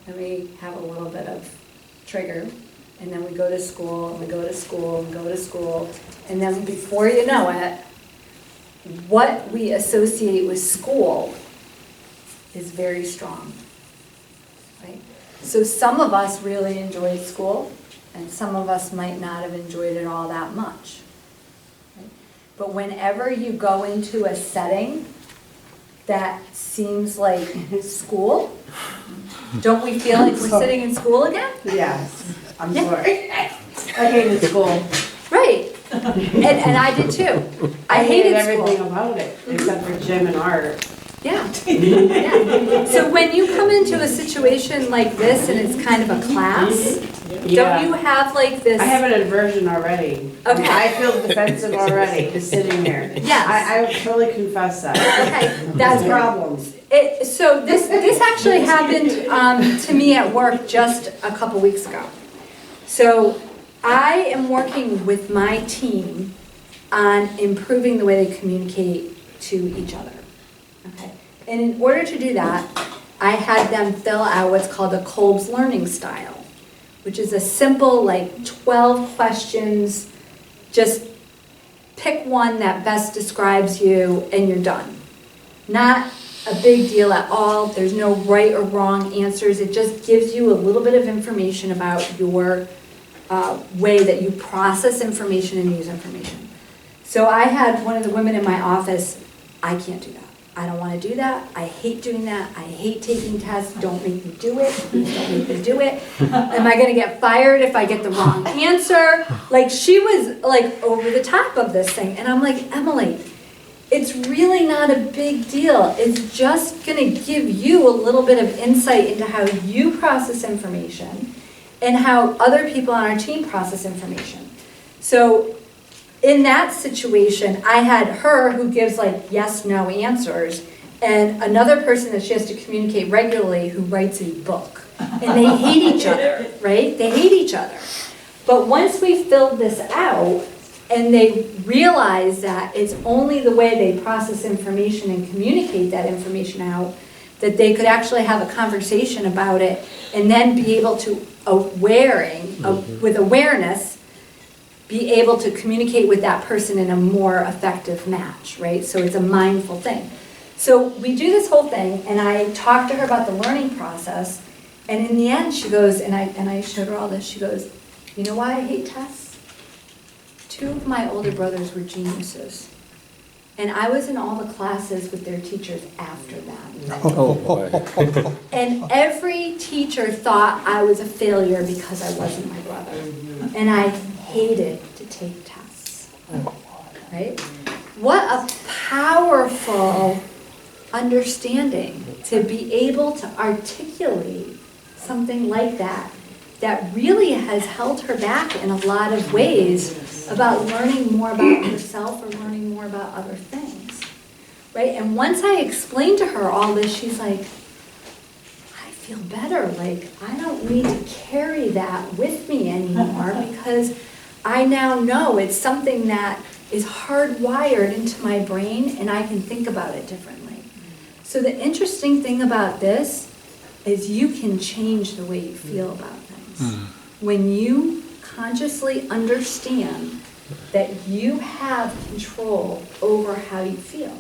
Speaker 1: and we have a little bit of trigger, and then we go to school, and we go to school, and go to school, and then before you know it, what we associate with school is very strong, right? So some of us really enjoyed school, and some of us might not have enjoyed it all that much. Right? But whenever you go into a setting that seems like school, don't we feel like we're sitting in school again?
Speaker 3: Yes, I'm sorry. I hated school.
Speaker 1: Right. And I did too. I hated
Speaker 3: everything
Speaker 1: school.
Speaker 3: about it, except for gym and art.
Speaker 1: Yeah. Yeah. So when you come into a situation like this and it's kind of a class,
Speaker 3: Yeah.
Speaker 1: don't you have like this?
Speaker 3: I have an aversion already.
Speaker 1: Okay.
Speaker 3: I feel defensive already, just sitting here.
Speaker 1: Yes.
Speaker 3: I totally confess that.
Speaker 1: Okay, that's
Speaker 3: problems.
Speaker 1: So this actually happened to me at work just a couple weeks ago. So I am working with my team on improving the way they communicate to each other. Okay. And in order to do that, I had them fill out what's called a Kolb's learning style, which is a simple, like 12 questions. Just pick one that best describes you and you're done. Not a big deal at all. There's no right or wrong answers. It just gives you a little bit of information about your way that you process information and use information. So I had one of the women in my office, I can't do that. I don't want to do that. I hate doing that. I hate taking tests. Don't make me do it. Please don't make me do it. Am I going to get fired if I get the wrong answer? Like, she was like over the top of this thing. And I'm like, Emily, it's really not a big deal. It's just going to give you a little bit of insight into how you process information and how other people on our team process information. So in that situation, I had her who gives like yes, no answers, and another person that she has to communicate regularly who writes a book. And they hate each other, right? They hate each other. But once we filled this out, and they realize that it's only the way they process information and communicate that information out, that they could actually have a conversation about it, and then be able to, with awareness, be able to communicate with that person in a more effective match, right? So it's a mindful thing. So we do this whole thing, and I talk to her about the learning process, and in the end she goes, and I showed her all this, she goes, you know why I hate tests? 2 of my older brothers were geniuses. And I was in all the classes with their teachers after that.
Speaker 12: Oh, boy.
Speaker 1: And every teacher thought I was a failure because I wasn't my brother. And I hated to take tests. Right? What a powerful understanding to be able to articulate something like that, that really has held her back in a lot of ways about learning more about herself or learning more about other things, right? And once I explained to her all this, she's like, I feel better, like I don't need to carry that with me anymore because I now know it's something that is hardwired into my brain and I can think about it differently. So the interesting thing about this is you can change the way you feel about things. When you consciously understand that you have control over how you feel.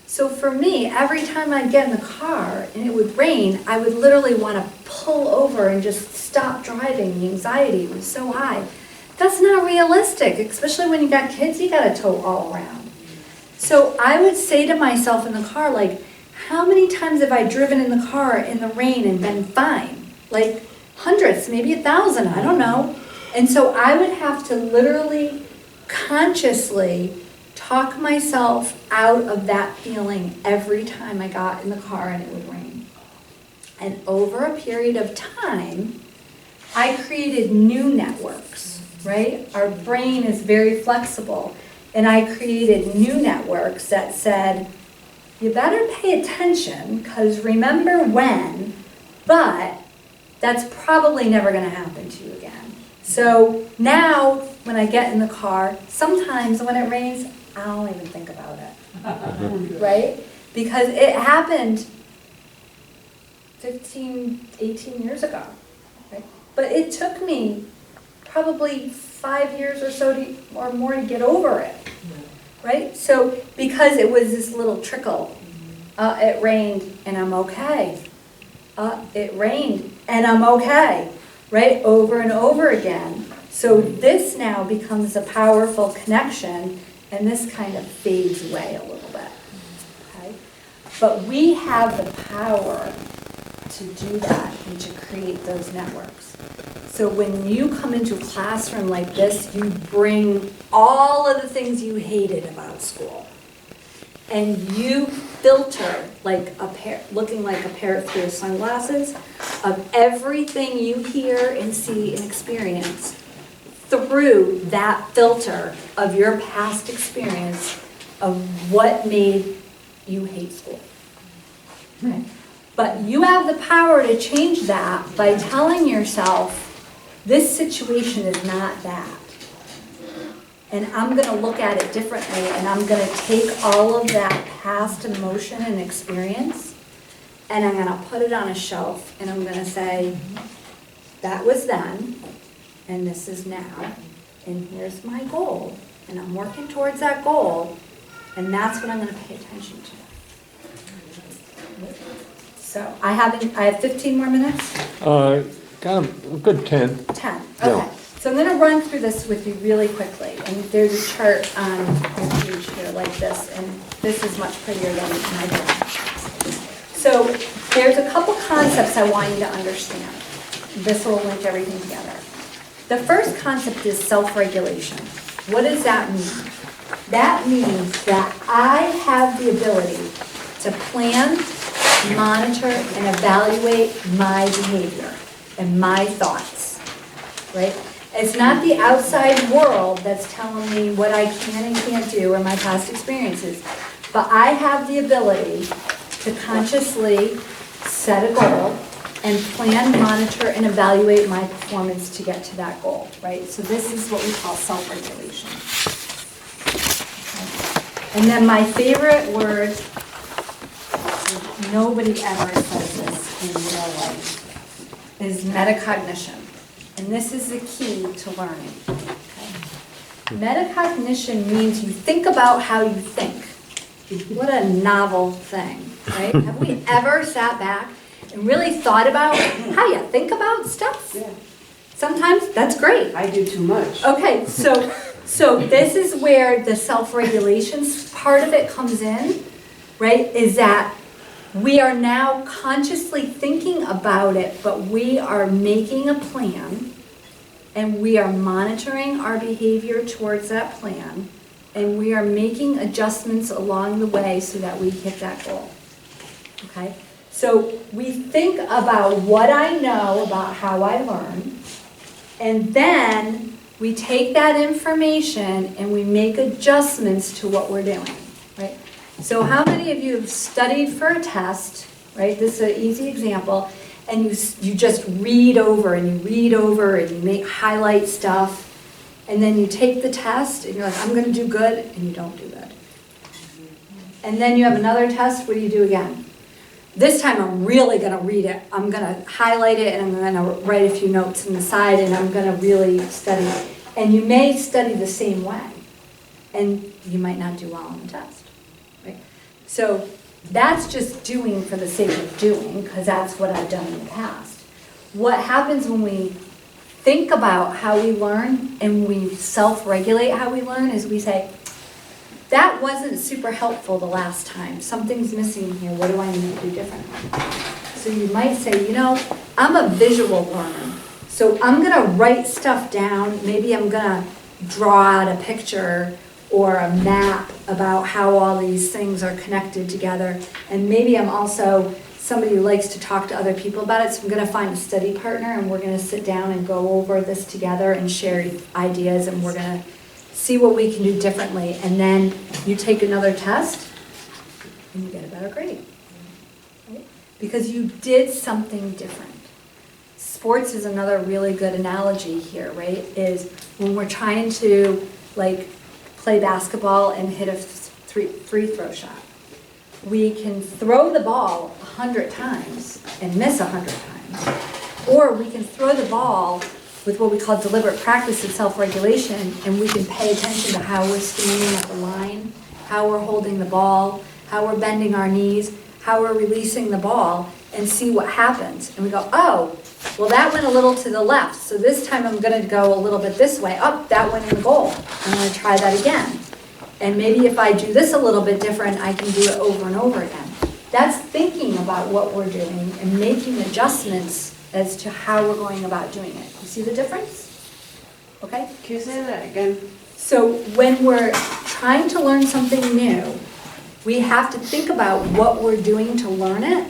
Speaker 1: So for me, every time I'd get in the car and it would rain, I would literally want to pull over and just stop driving. The anxiety was so high. That's not realistic, especially when you got kids, you got to tow all around. So I would say to myself in the car, like, how many times have I driven in the car in the rain and been fine? Like hundreds, maybe 1,000, I don't know. And so I would have to literally consciously talk myself out of that feeling every time I got in the car and it would rain. And over a period of time, I created new networks, right? Our brain is very flexible. And I created new networks that said, you better pay attention because remember when, but that's probably never going to happen to you again. So now when I get in the car, sometimes when it rains, I don't even think about it, right? Because it happened 15, 18 years ago, right? But it took me probably 5 years or so or more to get over it, right? So because it was this little trickle, it rained and I'm okay. It rained and I'm okay, right? Over and over again. So this now becomes a powerful connection and this kind of fades away a little bit, okay? But we have the power to do that and to create those networks. So when you come into a classroom like this, you bring all of the things you hated about school. And you filter like looking like a pair of clear sunglasses of everything you hear and see and experience through that filter of your past experience of what made you hate school. Okay? But you have the power to change that by telling yourself, this situation is not that. And I'm going to look at it differently, and I'm going to take all of that past emotion and experience, and I'm going to put it on a shelf, and I'm going to say, that was then, and this is now, and here's my goal, and I'm working towards that goal, and that's what I'm going to pay attention to. So I have 15 more minutes?
Speaker 2: Kind of a good 10.
Speaker 1: 10, okay.
Speaker 2: Yeah.
Speaker 1: So I'm going to run through this with you really quickly. And there's a chart on your page here like this, and this is much prettier than my book. So there's a couple concepts I want you to understand. This will link everything together. The first concept is self-regulation. What does that mean? That means that I have the ability to plan, monitor, and evaluate my behavior and my thoughts, right? It's not the outside world that's telling me what I can and can't do or my past experiences, but I have the ability to consciously set a goal and plan, monitor, and evaluate my performance to get to that goal, right? So this is what we call self-regulation. Okay. And then my favorite word, nobody ever says this in real life, is metacognition. And this is the key to learning. Okay? Metacognition means you think about how you think. What a novel thing, right? Have we ever sat back and really thought about how you think about stuff?
Speaker 3: Yeah.
Speaker 1: Sometimes that's great.
Speaker 3: I do too much.
Speaker 1: Okay, so So this is where the self-regulation part of it comes in, right? Is that we are now consciously thinking about it, but we are making a plan and we are monitoring our behavior towards that plan and we are making adjustments along the way so that we hit that goal. Okay? So we think about what I know about how I learn, and then we take that information and we make adjustments to what we're doing, right? So how many of you have studied for a test, right? This is an easy example, and you just read over and you read over and you make highlight stuff, and then you take the test and you're like, I'm gonna do good, and you don't do good. And then you have another test, what do you do again? This time I'm really gonna read it. I'm gonna highlight it and I'm gonna write a few notes on the side and I'm gonna really study it. And you may study the same way and you might not do well on the test, right? So that's just doing for the sake of doing, because that's what I've done in the past. What happens when we think about how we learn and we self-regulate how we learn is we say, that wasn't super helpful the last time. Something's missing here. What do I need to do differently? So you might say, you know, I'm a visual learner. So I'm going to write stuff down. Maybe I'm going to draw out a picture or a map about how all these things are connected together. And maybe I'm also somebody who likes to talk to other people about it. So I'm going to find a study partner and we're going to sit down and go over this together and share ideas, and we're going to see what we can do differently, and then you take another test and you get a better grade, right? Because you did something different. Sports is another really good analogy here, right? Is when we're trying to like play basketball and hit a free throw shot. We can throw the ball 100 times and miss 100 times, or we can throw the ball with what we call deliberate practice and self-regulation, and we can pay attention to how we're standing at the line, how we're holding the ball, how we're bending our knees, how we're releasing the ball, and see what happens. And we go, oh, well that went a little to the left, so this time I'm gonna go a little bit this way. Oh, that went in the goal. I'm gonna try that again. And maybe if I do this a little bit different, I can do it over and over again. That's thinking about what we're doing and making adjustments as to how we're going about doing it. You see the difference? Okay?
Speaker 3: Can you say that again?
Speaker 1: So when we're trying to learn something new, we have to think about what we're doing to learn it,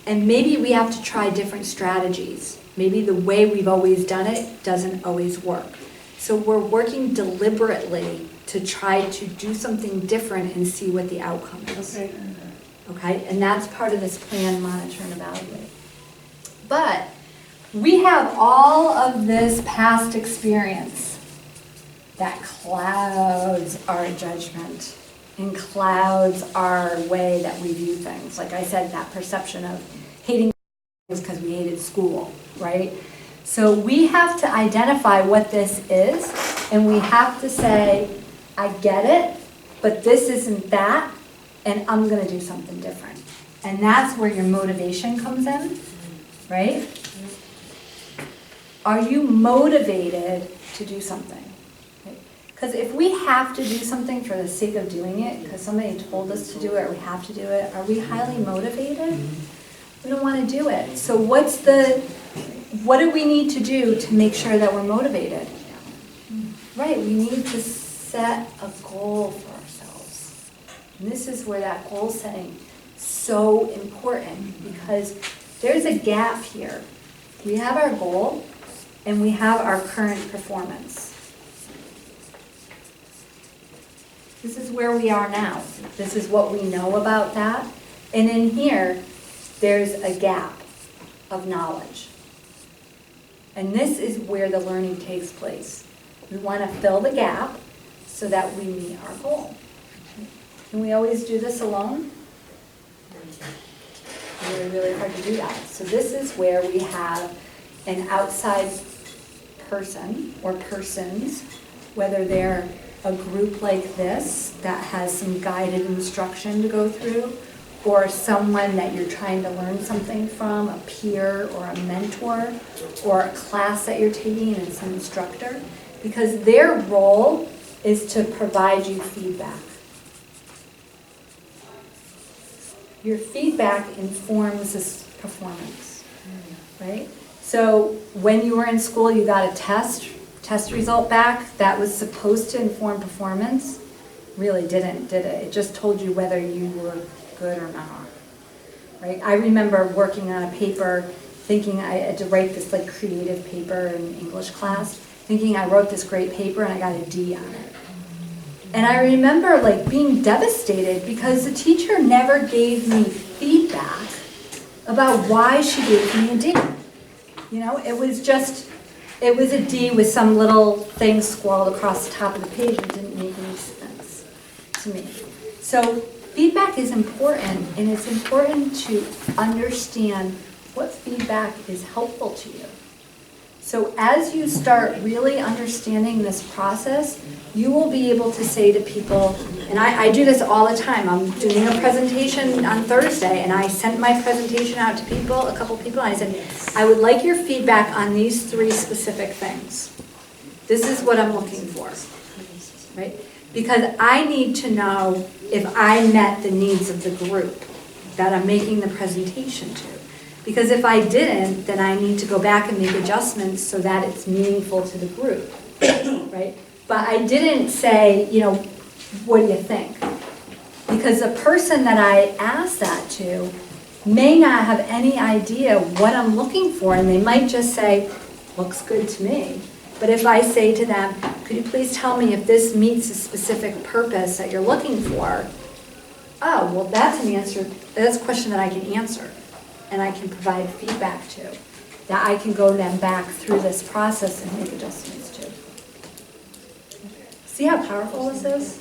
Speaker 1: and maybe we have to try different strategies. Maybe the way we've always done it doesn't always work. So we're working deliberately to try to do something different and see what the outcome is.
Speaker 3: Okay.
Speaker 1: Okay? And that's part of this plan, monitor, and evaluate. But we have all of this past experience that clouds our judgment and clouds our way that we view things. Like I said, that perception of hating things because we hated school, right? So we have to identify what this is, and we have to say, I get it, but this isn't that, and I'm going to do something different. And that's where your motivation comes in, right? Are you motivated to do something? Because if we have to do something for the sake of doing it, because somebody told us to do it or we have to do it, are we highly motivated? We don't want to do it. So what do we need to do to make sure that we're motivated? Right, we need to set a goal for ourselves. And this is where that goal setting is so important, because there's a gap here. We have our goal, and we have our current performance. This is where we are now. This is what we know about that. And in here, there's a gap of knowledge. And this is where the learning takes place. We want to fill the gap so that we meet our goal. Can we always do this alone? It's really, really hard to do that. So this is where we have an outside person or persons, whether they're a group like this that has some guided instruction to go through, or someone that you're trying to learn something from, a peer or a mentor, or a class that you're taking and some instructor, because their role is to provide you feedback. Your feedback informs this performance, right? So when you were in school, you got a test result back that was supposed to inform performance. Really didn't, did it? It just told you whether you were good or not, right? I remember working on a paper, thinking I had to write this like creative paper in English class, thinking I wrote this great paper and I got a D on it. And I remember like being devastated because the teacher never gave me feedback about why she gave me a D. You know, it was a D with some little thing scrawled across the top of the page and didn't make any sense to me. So feedback is important, and it's important to understand what feedback is helpful to you. So as you start really understanding this process, you will be able to say to people, and I do this all the time, I'm doing a presentation on Thursday, and I sent my presentation out to people, a couple people, and I said, I would like your feedback on these 3 specific things. This is what I'm looking for, right? Because I need to know if I met the needs of the group that I'm making the presentation to. Because if I didn't, then I need to go back and make adjustments so that it's meaningful to the group, right? But I didn't say, you know, what do you think? Because the person that I asked that to may not have any idea what I'm looking for, and they might just say, looks good to me. But if I say to them, could you please tell me if this meets a specific purpose that you're looking for? Oh, well, that's an answer, that's a question that I can answer. And I can provide feedback to, that I can go then back through this process and make adjustments to. See how powerful this is?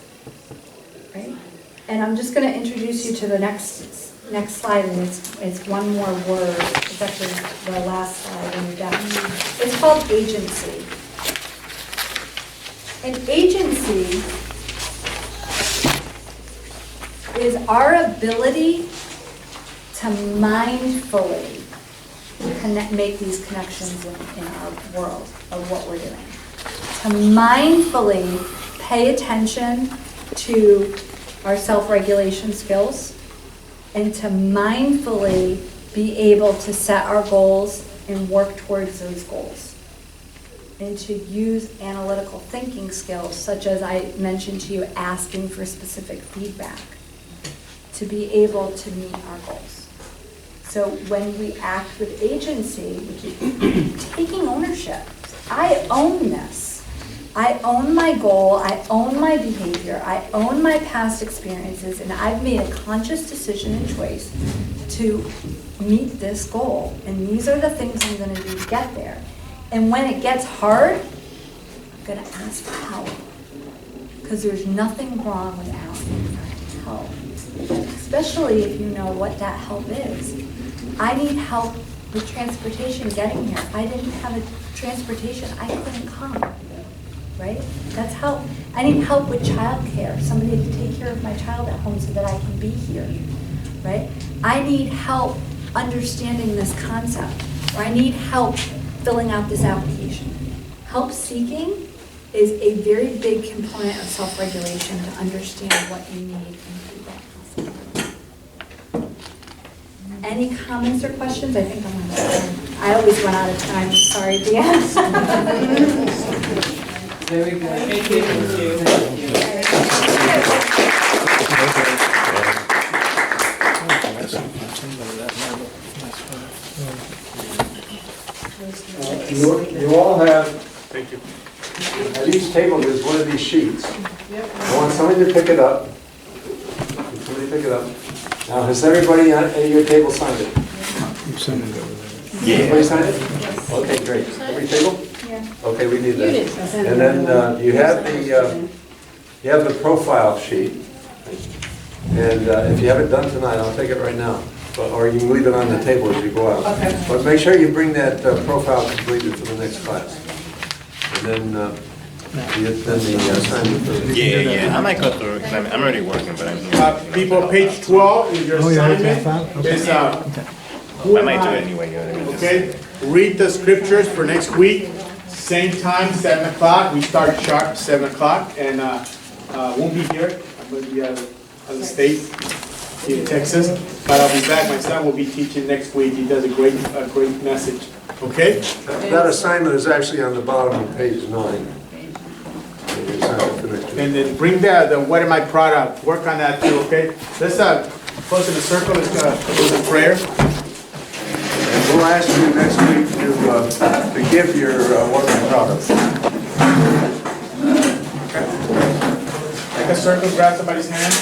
Speaker 1: Right? And I'm just going to introduce you to the next slide, and it's one more word. It's actually the last slide when you're done. It's called agency. And agency is our ability to mindfully make these connections in our world of what we're doing. To mindfully pay attention to our self-regulation skills, and to mindfully be able to set our goals and work towards those goals. And to use analytical thinking skills, such as I mentioned to you, asking for specific feedback, to be able to meet our goals. So when we act with agency, which is taking ownership, I own this. I own my goal, I own my behavior, I own my past experiences, and I've made a conscious decision and choice to meet this goal. And these are the things I'm going to do to get there. And when it gets hard, I'm going to ask for help. Because there's nothing wrong with asking for help. Especially if you know what that help is. I need help with transportation getting here. If I didn't have a transportation, I couldn't come, right? That's help. I need help with childcare, somebody to take care of my child at home so that I can be here, right? I need help understanding this concept, or I need help filling out this application. Help seeking is a very big component of self-regulation to understand what you need and feedback. Any comments or questions? I think I always run out of time. Sorry, Dan.
Speaker 7: Very good. Thank you.
Speaker 2: You all have, thank you. At each table, there's one of these sheets. I want somebody to pick it up. Somebody pick it up. Now, has everybody at your table signed it? Yeah. Everybody signed it? Okay, great. Every table? Yeah. Okay, we need that. And then you have the profile sheet. And if you have it done tonight, I'll take it right now. Or you can leave it on the table as you go out. Okay. But make sure you bring that profile completed for the next class. And then the assignment.
Speaker 14: Yeah. I might go through it because I'm already working, but I'm here.
Speaker 15: People, page 12 in your assignment is,
Speaker 14: I might do it anyway.
Speaker 15: okay, read the scriptures for next week, Same time, 7 o'clock. We start sharp 7 o'clock, and won't be here. I'm going to be out of the state in Texas, but I'll be back. My son will be teaching next week. He does a great message. Okay?
Speaker 2: That assignment is actually on the bottom of page 9.
Speaker 15: And then bring the what am I proud of? Work on that too, okay? Let's close in a circle. Let's do a prayer.
Speaker 2: And we'll ask you next week to give your what I'm proud of.
Speaker 15: Okay. Make a circle, grab somebody's hand.